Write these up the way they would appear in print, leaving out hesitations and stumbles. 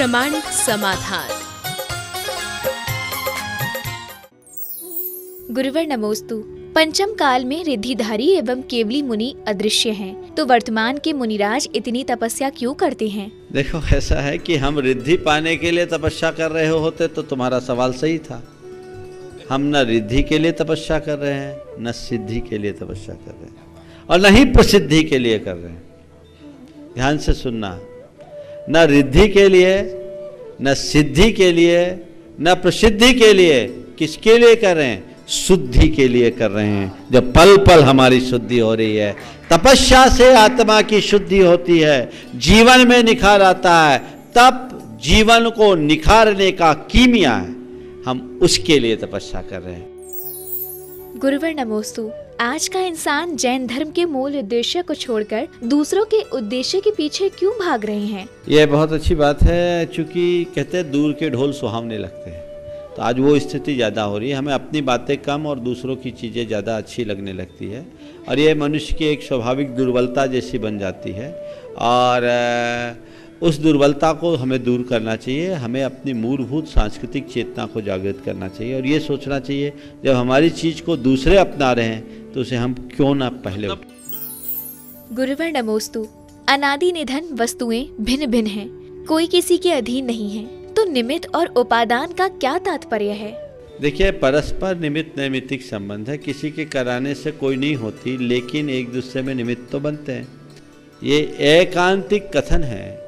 प्रामाणिक समाधान। गुरुवर नमोस्तु। पंचम काल में रिद्धिधारी एवं केवली मुनि अदृश्य हैं, तो वर्तमान के मुनिराज इतनी तपस्या क्यों करते हैं? देखो, ऐसा है कि हम रिद्धि पाने के लिए तपस्या कर रहे होते तो तुम्हारा सवाल सही था। हम न रिद्धि के लिए तपस्या कर रहे हैं, न सिद्धि के लिए तपस्या कर रहे हैं, और न ही प्रसिद्धि के लिए कर रहे हैं। ध्यान से सुनना, न रिद्धि के लिए, न सिद्धि के लिए, न प्रसिद्धि के लिए। किसके लिए कर रहे हैं? शुद्धि के लिए कर रहे हैं। जब पल पल हमारी शुद्धि हो रही है, तपस्या से आत्मा की शुद्धि होती है, जीवन में निखार आता है, तब जीवन को निखारने का कीमिया है, हम उसके लिए तपस्या कर रहे हैं। गुरुवर नमोस्तु। आज का इंसान जैन धर्म के मूल उद्देश्य को छोड़कर दूसरों के उद्देश्य के पीछे क्यों भाग रहे हैं? यह बहुत अच्छी बात है, चूंकि कहते हैं दूर के ढोल सुहावने लगते हैं, तो आज वो स्थिति ज़्यादा हो रही है। हमें अपनी बातें कम और दूसरों की चीज़ें ज़्यादा अच्छी लगने लगती है, और ये मनुष्य की एक स्वाभाविक दुर्बलता जैसी बन जाती है, और उस दुर्बलता को हमें दूर करना चाहिए। हमें अपनी मूलभूत सांस्कृतिक चेतना को जागृत करना चाहिए, और ये सोचना चाहिए जब हमारी चीज़ को दूसरे अपना रहे हैं तो उसे हम क्यों ना पहले। गुरुवर नमोस्तु। अनादि निधन वस्तुएं भिन्न भिन्न हैं, कोई किसी के अधीन नहीं है, तो निमित्त और उपादान का क्या तात्पर्य है? देखिए, परस्पर निमित्त नैमित्तिक संबंध है। किसी के कराने से कोई नहीं होती, लेकिन एक दूसरे में निमित्त तो बनते हैं। ये एकांतिक कथन है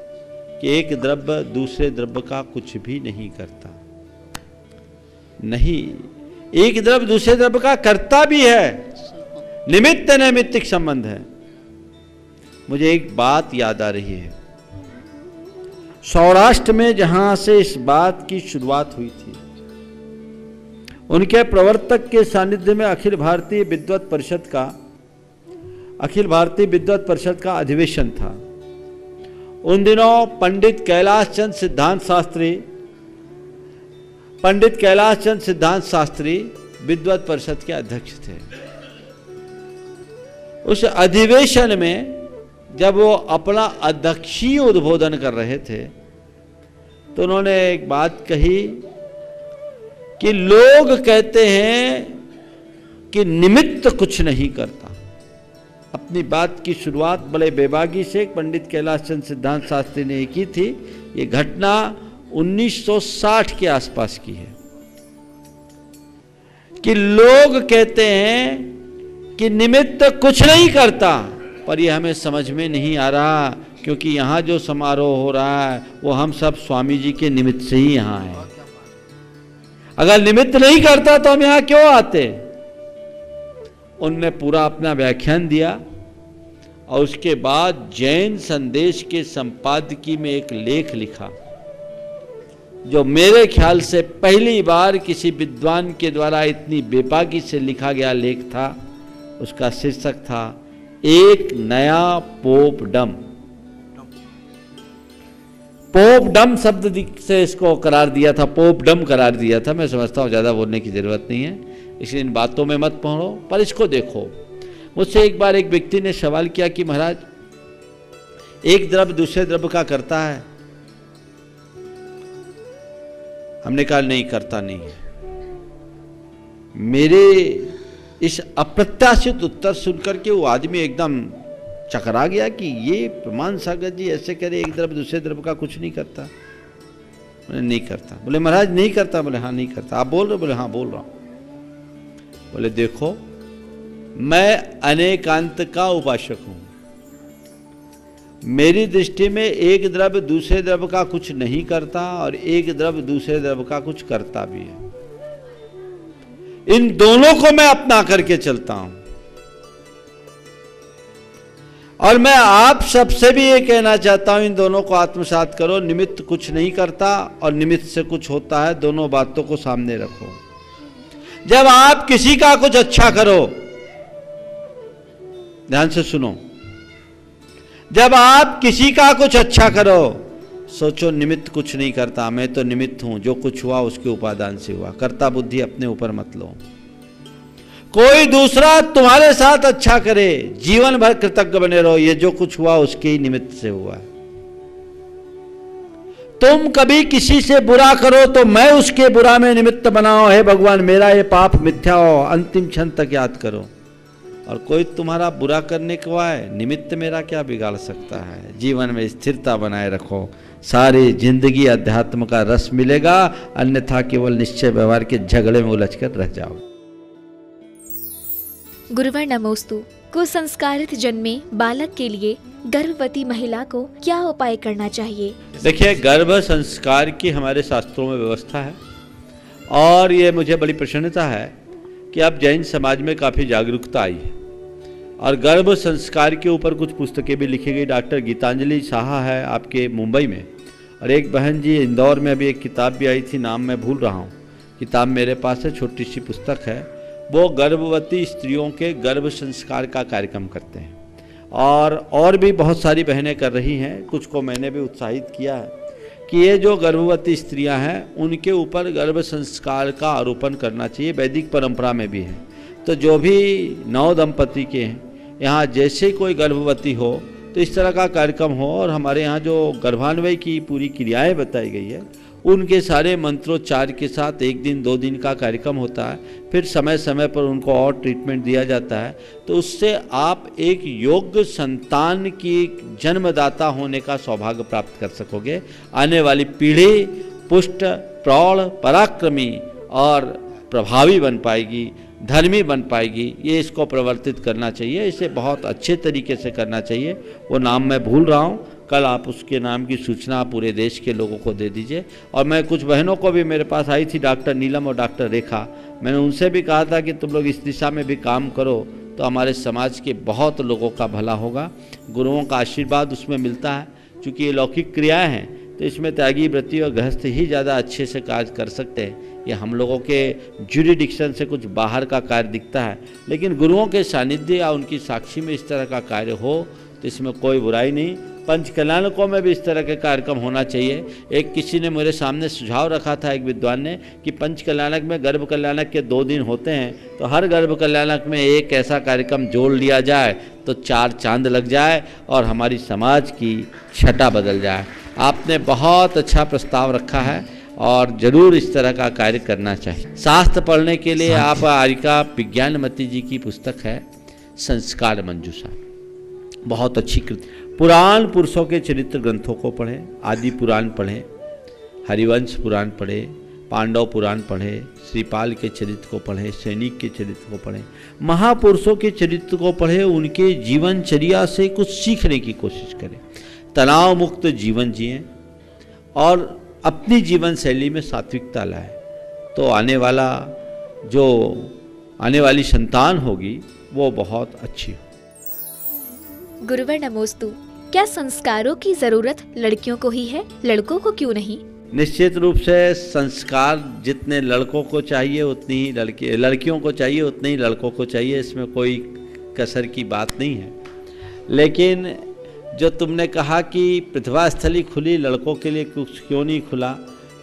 कि एक द्रव्य दूसरे द्रव्य का कुछ भी नहीं करता। नहीं, एक द्रव्य दूसरे द्रव्य का करता भी है, निमित्त नैमित्तिक संबंध है। मुझे एक बात याद आ रही है, सौराष्ट्र में जहां से इस बात की शुरुआत हुई थी, उनके प्रवर्तक के सानिध्य में अखिल भारतीय विद्वत परिषद का अधिवेशन था। उन दिनों पंडित कैलाश चंद सिद्धांत शास्त्री विद्वत परिषद के अध्यक्ष थे। उस अधिवेशन में जब वो अपना अध्यक्षीय उद्बोधन कर रहे थे, तो उन्होंने एक बात कही कि लोग कहते हैं कि निमित्त कुछ नहीं करता। अपनी बात की शुरुआत बड़े बेबागी से पंडित कैलाश चंद सिद्धांत शास्त्री ने की थी। ये घटना 1960 के आसपास की है कि लोग कहते हैं कि निमित्त कुछ नहीं करता, पर ये हमें समझ में नहीं आ रहा, क्योंकि यहाँ जो समारोह हो रहा है वो हम सब स्वामी जी के निमित्त से ही यहाँ हैं। अगर निमित्त नहीं करता तो हम यहाँ क्यों आते? उनने पूरा अपना व्याख्यान दिया, और उसके बाद जैन संदेश के संपादकीय में एक लेख लिखा, जो मेरे ख्याल से पहली बार किसी विद्वान के द्वारा इतनी बेबाकी से लिखा गया लेख था। उसका शीर्षक था एक नया पोपडम। पोपडम शब्द से इसको करार दिया था, पोपडम करार दिया था। मैं समझता हूँ ज़्यादा बोलने की ज़रूरत नहीं है, इसलिए इन बातों में मत पढ़ो, पर इसको देखो। मुझसे एक बार एक व्यक्ति ने सवाल किया कि महाराज, एक द्रव्य दूसरे द्रव्य का करता है? हमने कहा नहीं, करता नहीं है। मेरे इस अप्रत्याशित उत्तर सुनकर के वो आदमी एकदम चकरा गया कि ये प्रमाण सागर जी ऐसे करे, एक द्रव्य दूसरे द्रव्य का कुछ नहीं करता। बोले नहीं करता। बोले महाराज नहीं करता? बोले हाँ नहीं करता। आप बोल रहे हो? बोले हाँ बोल रहा हूं। बोले देखो, मैं अनेकांत का उपासक हूं। मेरी दृष्टि में एक द्रव्य दूसरे द्रव्य का कुछ नहीं करता, और एक द्रव्य दूसरे द्रव्य का कुछ करता भी है। इन दोनों को मैं अपना करके चलता हूं, और मैं आप सबसे भी ये कहना चाहता हूं, इन दोनों को आत्मसात करो। निमित्त कुछ नहीं करता और निमित्त से कुछ होता है, दोनों बातों को सामने रखो। जब आप किसी का कुछ अच्छा करो, ध्यान से सुनो, जब आप किसी का कुछ अच्छा करो, सोचो निमित्त कुछ नहीं करता, मैं तो निमित्त हूं, जो कुछ हुआ उसके उपादान से हुआ। कर्ता बुद्धि अपने ऊपर मत लो। कोई दूसरा तुम्हारे साथ अच्छा करे, जीवन भर कृतज्ञ बने रहो, ये जो कुछ हुआ उसके ही निमित्त से हुआ। तुम कभी किसी से बुरा करो तो मैं उसके बुरा में निमित्त बनाओ, हे भगवान मेरा ये पाप मिथ्या हो, अंतिम क्षण तक याद करो। और कोई तुम्हारा बुरा करने को आए, निमित्त मेरा क्या बिगाड़ सकता है। जीवन में स्थिरता बनाए रखो, सारी जिंदगी अध्यात्म का रस मिलेगा, अन्यथा केवल निश्चय व्यवहार के झगड़े में उलझकर रह जाओ। गुरुवर नमोस्तु। कुसंस्कारित जन्मे बालक के लिए गर्भवती महिला को क्या उपाय करना चाहिए? देखिए, गर्भ संस्कार की हमारे शास्त्रों में व्यवस्था है और ये मुझे बड़ी प्रसन्नता है कि अब जैन समाज में काफ़ी जागरूकता आई है और गर्भ संस्कार के ऊपर कुछ पुस्तकें भी लिखी गई। डॉक्टर गीतांजलि साहा है आपके मुंबई में, और एक बहन जी इंदौर में अभी एक किताब भी आई थी, नाम मैं भूल रहा हूँ, किताब मेरे पास है, छोटी सी पुस्तक है। वो गर्भवती स्त्रियों के गर्भ संस्कार का कार्यक्रम करते हैं और भी बहुत सारी बहनें कर रही हैं। कुछ को मैंने भी उत्साहित किया है कि ये जो गर्भवती स्त्रियां हैं उनके ऊपर गर्भ संस्कार का आरोपण करना चाहिए। वैदिक परंपरा में भी है। तो जो भी नव दंपति के हैं, यहाँ जैसे कोई गर्भवती हो तो इस तरह का कार्यक्रम हो, और हमारे यहाँ जो गर्भान्वय की पूरी क्रियाएं बताई गई है उनके सारे मंत्रोच्चार के साथ 1 दिन 2 दिन का कार्यक्रम होता है। फिर समय समय पर उनको और ट्रीटमेंट दिया जाता है। तो उससे आप एक योग्य संतान की जन्मदाता होने का सौभाग्य प्राप्त कर सकोगे। आने वाली पीढ़ी पुष्ट, प्रौढ़, पराक्रमी और प्रभावी बन पाएगी, धर्मी बन पाएगी। ये इसको प्रवर्तित करना चाहिए, इसे बहुत अच्छे तरीके से करना चाहिए। वो नाम मैं भूल रहा हूँ, कल आप उसके नाम की सूचना पूरे देश के लोगों को दे दीजिए। और मैं कुछ बहनों को भी, मेरे पास आई थी डॉक्टर नीलम और डॉक्टर रेखा, मैंने उनसे भी कहा था कि तुम लोग इस दिशा में भी काम करो तो हमारे समाज के बहुत लोगों का भला होगा। गुरुओं का आशीर्वाद उसमें मिलता है। चूँकि ये लौकिक क्रियाएँ हैं तो इसमें त्यागी, व्रती और गृहस्थ ही ज़्यादा अच्छे से कार्य कर सकते हैं। ये हम लोगों के ज्यूरिडिक्शन से कुछ बाहर का कार्य दिखता है, लेकिन गुरुओं के सानिध्य या उनकी साक्षी में इस तरह का कार्य हो तो इसमें कोई बुराई नहीं। पंच कल्याणकों में भी इस तरह के कार्यक्रम होना चाहिए। एक किसी ने मेरे सामने सुझाव रखा था, एक विद्वान ने, कि पंच कल्याणक में गर्भ कल्याणक के 2 दिन होते हैं तो हर गर्भ कल्याणक में एक ऐसा कार्यक्रम जोड़ लिया जाए तो 4 चांद लग जाए और हमारी समाज की छटा बदल जाए। आपने बहुत अच्छा प्रस्ताव रखा है और ज़रूर इस तरह का कार्य करना चाहिए। शास्त्र पढ़ने के लिए आप आर्यिका विज्ञानमती जी की पुस्तक है संस्कार मंजूषा, बहुत अच्छी कृति। पुराण पुरुषों के चरित्र ग्रंथों को पढ़ें, आदि पुराण पढ़ें, हरिवंश पुराण पढ़ें, पांडव पुराण पढ़ें, श्रीपाल के चरित्र को पढ़ें, सैनिक के चरित्र को पढ़ें, महापुरुषों के चरित्र को पढ़ें। उनके जीवनचर्या से कुछ सीखने की कोशिश करें, तनाव मुक्त जीवन जिएं और अपनी जीवन शैली में सात्विकता लाएं। तो आने वाली संतान होगी वो बहुत अच्छी हो। गुरुवर नमोस्तु। क्या संस्कारों की जरूरत लड़कियों को ही है, लड़कों को क्यों नहीं? निश्चित रूप से संस्कार जितने लड़कों को चाहिए उतनी ही लड़कियों को चाहिए, उतने ही लड़कों को चाहिए। इसमें कोई कसर की बात नहीं है। लेकिन जो तुमने कहा कि प्रतिभा स्थली खुली, लड़कों के लिए कुछ क्यों नहीं खुला,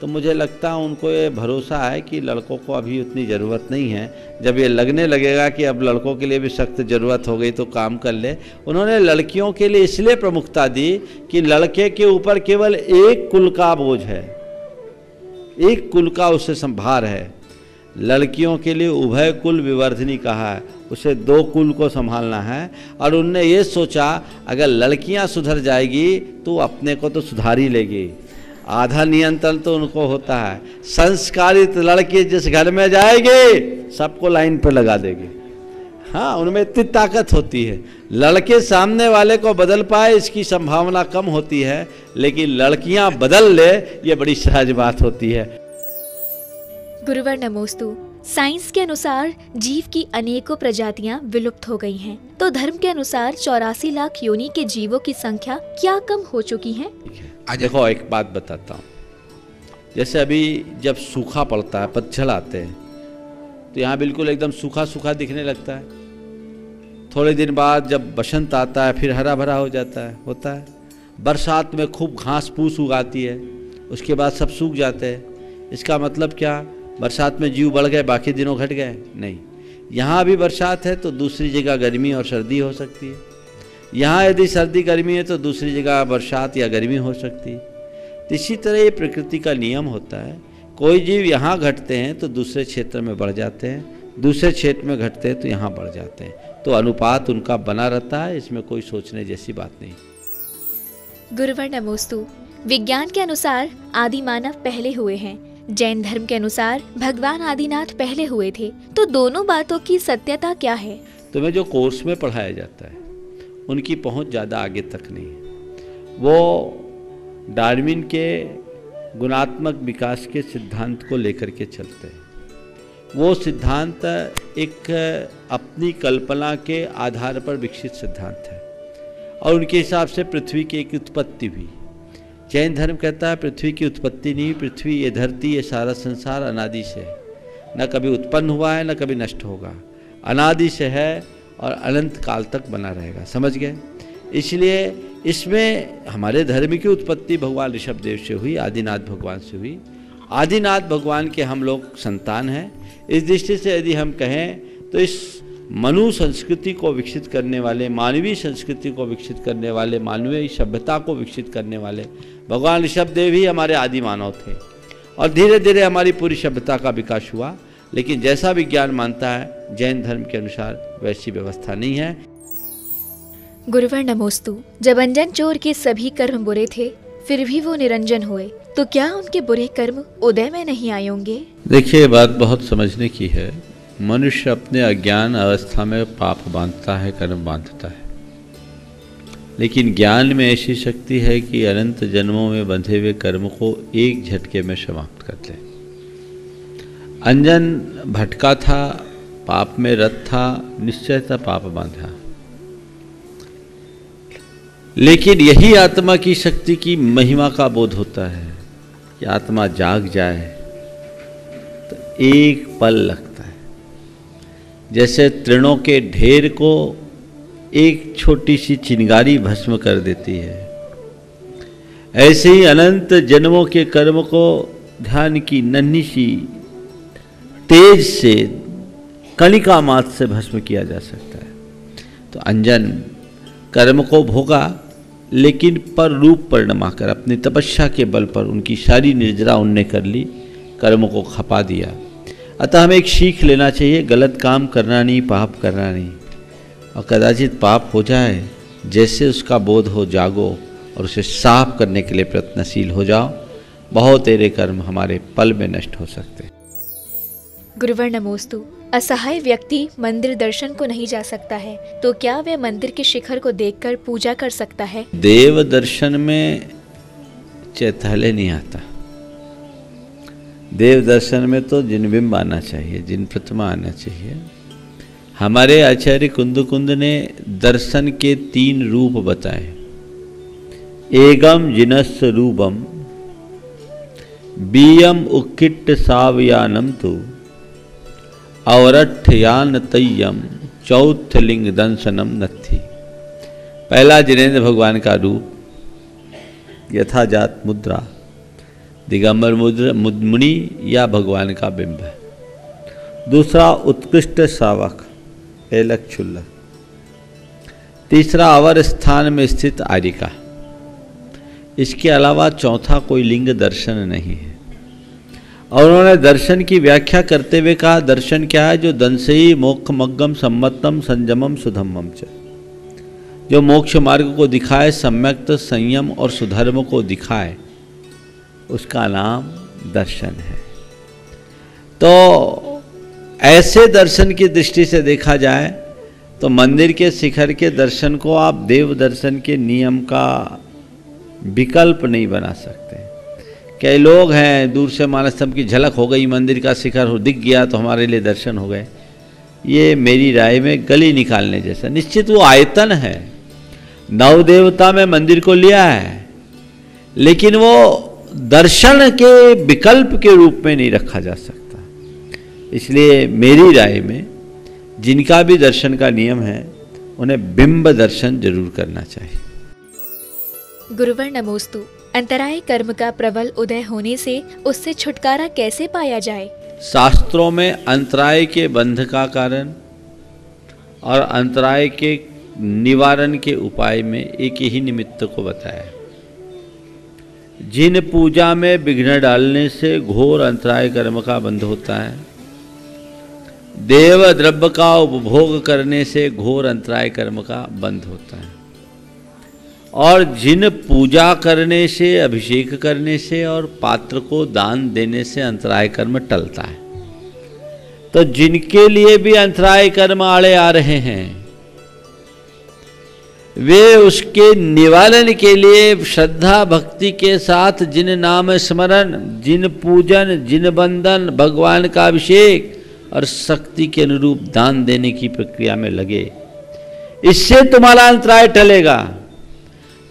तो मुझे लगता है उनको ये भरोसा है कि लड़कों को अभी उतनी ज़रूरत नहीं है। जब ये लगने लगेगा कि अब लड़कों के लिए भी सख्त ज़रूरत हो गई तो काम कर ले। उन्होंने लड़कियों के लिए इसलिए प्रमुखता दी कि लड़के के ऊपर केवल एक कुल का बोझ है, एक कुल का उसे संभार है। लड़कियों के लिए उभय कुल विवर्धिनी कहा है, उसे 2 कुल को संभालना है। और उनने ये सोचा अगर लड़कियां सुधर जाएगी तो अपने को तो सुधार ही लेगी। आधा नियंत्रण तो उनको होता है। संस्कारित लड़की जिस घर में जाएगी सबको लाइन पर लगा देगी। हाँ, उनमें इतनी ताकत होती है। लड़के सामने वाले को बदल पाए इसकी संभावना कम होती है, लेकिन लड़कियां बदल ले ये बड़ी सहज बात होती है। गुरुवर नमोस्तु। साइंस के अनुसार जीव की अनेकों प्रजातियां विलुप्त हो गई हैं, तो धर्म के अनुसार 84 लाख योनि के जीवों की संख्या क्या कम हो चुकी है? देखो, एक बात बताता हूँ। जैसे अभी जब सूखा पड़ता है, पतझड़ आते हैं, तो यहाँ बिल्कुल एकदम सूखा सूखा दिखने लगता है। थोड़े दिन बाद जब बसंत आता है फिर हरा भरा हो जाता है, होता है। बरसात में खूब घास फूस उगाती है, उसके बाद सब सूख जाते हैं। इसका मतलब क्या? बरसात में जीव बढ़ गए, बाकी दिनों घट गए? नहीं। यहाँ भी बरसात है तो दूसरी जगह गर्मी और सर्दी हो सकती है। यहाँ यदि सर्दी गर्मी है तो दूसरी जगह बरसात या गर्मी हो सकती है। तो इसी तरह ये प्रकृति का नियम होता है। कोई जीव यहाँ घटते हैं तो दूसरे क्षेत्र में बढ़ जाते हैं, दूसरे क्षेत्र में घटते हैं तो यहाँ बढ़ जाते हैं, तो अनुपात उनका बना रहता है, इसमें कोई सोचने जैसी बात नहीं। गुरुवर नमोस्तु। विज्ञान के अनुसार आदि मानव पहले हुए हैं, जैन धर्म के अनुसार भगवान आदिनाथ पहले हुए थे, तो दोनों बातों की सत्यता क्या है? तुम्हें जो कोर्स में पढ़ाया जाता है उनकी पहुंच ज़्यादा आगे तक नहीं है। वो डार्विन के गुणात्मक विकास के सिद्धांत को लेकर के चलते हैं। वो सिद्धांत एक अपनी कल्पना के आधार पर विकसित सिद्धांत है और उनके हिसाब से पृथ्वी की एक उत्पत्ति भी। जैन धर्म कहता है पृथ्वी की उत्पत्ति नहीं, पृथ्वी, ये धरती, ये सारा संसार अनादि से है, न कभी उत्पन्न हुआ है न कभी नष्ट होगा, अनादि से है और अनंत काल तक बना रहेगा। समझ गए? इसलिए इसमें हमारे धर्म की उत्पत्ति भगवान ऋषभदेव से हुई, आदिनाथ भगवान से हुई। आदिनाथ भगवान के हम लोग संतान हैं। इस दृष्टि से यदि हम कहें तो इस मनु संस्कृति को विकसित करने वाले, मानवीय संस्कृति को विकसित करने वाले, मानवीय सभ्यता को विकसित करने वाले भगवान ऋषभदेव ही हमारे आदि मानव थे और धीरे धीरे हमारी पूरी सभ्यता का विकास हुआ। लेकिन जैसा विज्ञान मानता है जैन धर्म के अनुसार वैसी व्यवस्था नहीं है। गुरुवर नमोस्तु। जब अंजन चोर के सभी कर्म बुरे थे फिर भी वो निरंजन हुए, तो क्या उनके बुरे कर्म उदय में नहीं आए होंगे? देखिए, बात बहुत समझने की है। मनुष्य अपने अज्ञान अवस्था में पाप बांधता है, कर्म बांधता है, लेकिन ज्ञान में ऐसी शक्ति है कि अनंत जन्मों में बंधे हुए कर्म को एक झटके में समाप्त कर दे। अंजन भटका था, पाप में रत था, निश्चय था पाप बांधा, लेकिन यही आत्मा की शक्ति की महिमा का बोध होता है कि आत्मा जाग जाए तो एक पल लगता है। जैसे तृणों के ढेर को एक छोटी सी चिंगारी भस्म कर देती है, ऐसे ही अनंत जन्मों के कर्म को ध्यान की नन्ही सी तेज से कणिका मात्र से भस्म किया जा सकता है। तो अंजन कर्म को भोगा, लेकिन पर रूप परिणमा कर अपनी तपस्या के बल पर उनकी सारी निर्जरा उनने कर ली, कर्म को खपा दिया। अतः हमें एक सीख लेना चाहिए, गलत काम करना नहीं, पाप करना नहीं, और कदाचित पाप हो जाए, जैसे उसका बोध हो जागो और उसे साफ करने के लिए प्रयत्नशील हो जाओ। बहुत तेरे कर्म हमारे पल में नष्ट हो सकते हैं। गुरुवर नमोस्तु। असहाय व्यक्ति मंदिर दर्शन को नहीं जा सकता है, तो क्या वह मंदिर के शिखर को देखकर पूजा कर सकता है? देव दर्शन में चैतन्य नहीं आता। देव दर्शन में तो जिनबिंब आना चाहिए, जिन प्रतिमा आना चाहिए। हमारे आचार्य कुंद ने दर्शन के 3 रूप बताए। एगम जिनस् रूपम, बीयम उक्किट सावयानम तु, अवरठयान तय्यम, चौथ लिंग दंसनम नत्थि। पहला जिनेंद्र भगवान का रूप, यथाजात मुद्रा, दिगंबर मुनि या भगवान का बिंब है। दूसरा उत्कृष्ट शावक, एलक क्षुल्लक। तीसरा अवर स्थान में स्थित आरिका। इसके अलावा चौथा कोई लिंग दर्शन नहीं है। और उन्होंने दर्शन की व्याख्या करते हुए कहा, दर्शन क्या है? जो दंसई मोक्षमग्गम सम्मतम संयमम सुधम्मम च, जो मोक्ष मार्ग को दिखाए, सम्यक्त संयम और सुधर्म को दिखाए, उसका नाम दर्शन है। तो ऐसे दर्शन की दृष्टि से देखा जाए तो मंदिर के शिखर के दर्शन को आप देव दर्शन के नियम का विकल्प नहीं बना सकते। कई लोग हैं, दूर से मानस्तंभ की झलक हो गई, मंदिर का शिखर हो दिख गया तो हमारे लिए दर्शन हो गए। ये मेरी राय में गली निकालने जैसा। निश्चित वो आयतन है, नवदेवता में मंदिर को लिया है, लेकिन वो दर्शन के विकल्प के रूप में नहीं रखा जा सकता। इसलिए मेरी राय में जिनका भी दर्शन का नियम है उन्हें बिंब दर्शन जरूर करना चाहिए। गुरुवर नमोस्तु। अंतराय कर्म का प्रबल उदय होने से उससे छुटकारा कैसे पाया जाए? शास्त्रों में अंतराय के बंध का कारण और अंतराय के निवारण के उपाय में एक ही निमित्त को बताया। जिन पूजा में विघ्न डालने से घोर अंतराय कर्म का बंध होता है, देव द्रव्य का उपभोग करने से घोर अंतराय कर्म का बंध होता है, और जिन पूजा करने से, अभिषेक करने से और पात्र को दान देने से अंतराय कर्म टलता है। तो जिनके लिए भी अंतराय कर्म आड़े आ रहे हैं, वे उसके निवारण के लिए श्रद्धा भक्ति के साथ जिन नाम स्मरण, जिन पूजन, जिन बंधन, भगवान का अभिषेक और शक्ति के अनुरूप दान देने की प्रक्रिया में लगे, इससे तुम्हारा अंतराय टलेगा।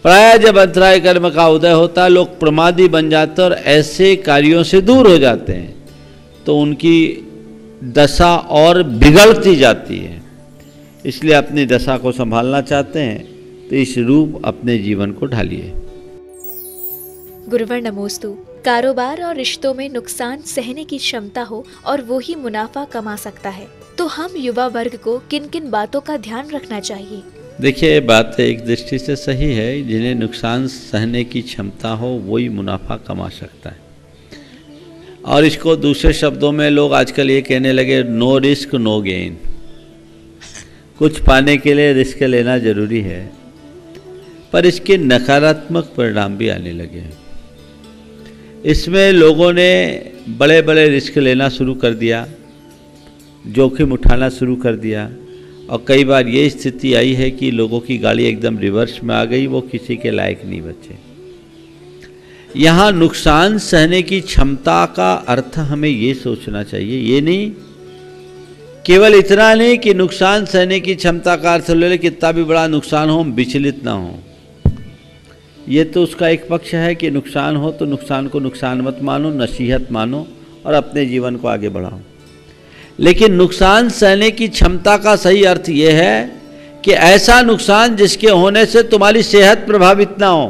प्राय जब अंतराय कर्म का उदय होता है, लोग प्रमादी बन जाते और ऐसे कार्यों से दूर हो जाते हैं, तो उनकी दशा और बिगड़ती जाती है। इसलिए अपनी दशा को संभालना चाहते हैं तो इस रूप अपने जीवन को ढालिए। गुरुवर नमोस्तु। कारोबार और रिश्तों में नुकसान सहने की क्षमता हो और वो ही मुनाफा कमा सकता है, तो हम युवा वर्ग को किन किन बातों का ध्यान रखना चाहिए? देखिए, बात एक दृष्टि से सही है। जिन्हें नुकसान सहने की क्षमता हो वही मुनाफा कमा सकता है। और इसको दूसरे शब्दों में लोग आजकल ये कहने लगे, नो रिस्क नो गेन। कुछ पाने के लिए रिस्क लेना जरूरी है, पर इसके नकारात्मक परिणाम भी आने लगे हैं। इसमें लोगों ने बड़े बड़े रिस्क लेना शुरू कर दिया, जोखिम उठाना शुरू कर दिया, और कई बार ये स्थिति आई है कि लोगों की गाड़ी एकदम रिवर्स में आ गई, वो किसी के लायक नहीं बचे। यहाँ नुकसान सहने की क्षमता का अर्थ हमें ये सोचना चाहिए, ये नहीं केवल इतना नहीं कि नुकसान सहने की क्षमता का अर्थ ले ले, कितना भी बड़ा नुकसान हो हम विचलित ना हो। ये तो उसका एक पक्ष है कि नुकसान हो तो नुकसान को नुकसान मत मानो, नसीहत मानो और अपने जीवन को आगे बढ़ाओ। लेकिन नुकसान सहने की क्षमता का सही अर्थ ये है कि ऐसा नुकसान जिसके होने से तुम्हारी सेहत प्रभावित ना हो,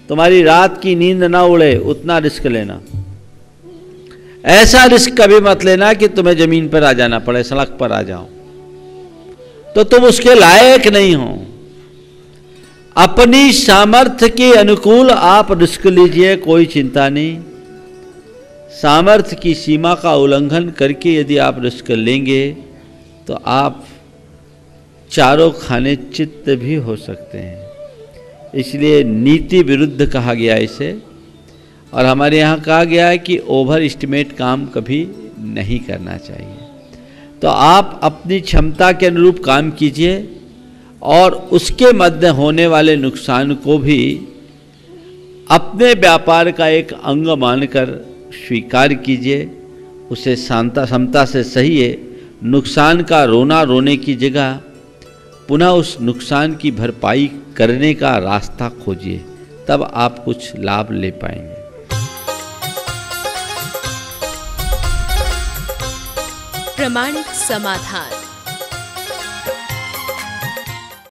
तुम्हारी रात की नींद ना उड़े, उतना रिस्क लेना। ऐसा रिस्क कभी मत लेना कि तुम्हें जमीन पर आ जाना पड़े, सड़क पर आ जाओ, तो तुम उसके लायक नहीं हो। अपनी सामर्थ्य के अनुकूल आप रिस्क लीजिए, कोई चिंता नहीं। सामर्थ्य की सीमा का उल्लंघन करके यदि आप रिस्क लेंगे तो आप चारों खाने चित्त भी हो सकते हैं। इसलिए नीति विरुद्ध कहा गया इसे, और हमारे यहाँ कहा गया है कि ओवर एस्टिमेट काम कभी नहीं करना चाहिए। तो आप अपनी क्षमता के अनुरूप काम कीजिए और उसके मध्य होने वाले नुकसान को भी अपने व्यापार का एक अंग मानकर स्वीकार कीजिए, उसे समता से सहिए। नुकसान का रोना रोने की जगह पुनः उस नुकसान की भरपाई करने का रास्ता खोजिए, तब आप कुछ लाभ ले पाएंगे। प्रामाणिक समाधान।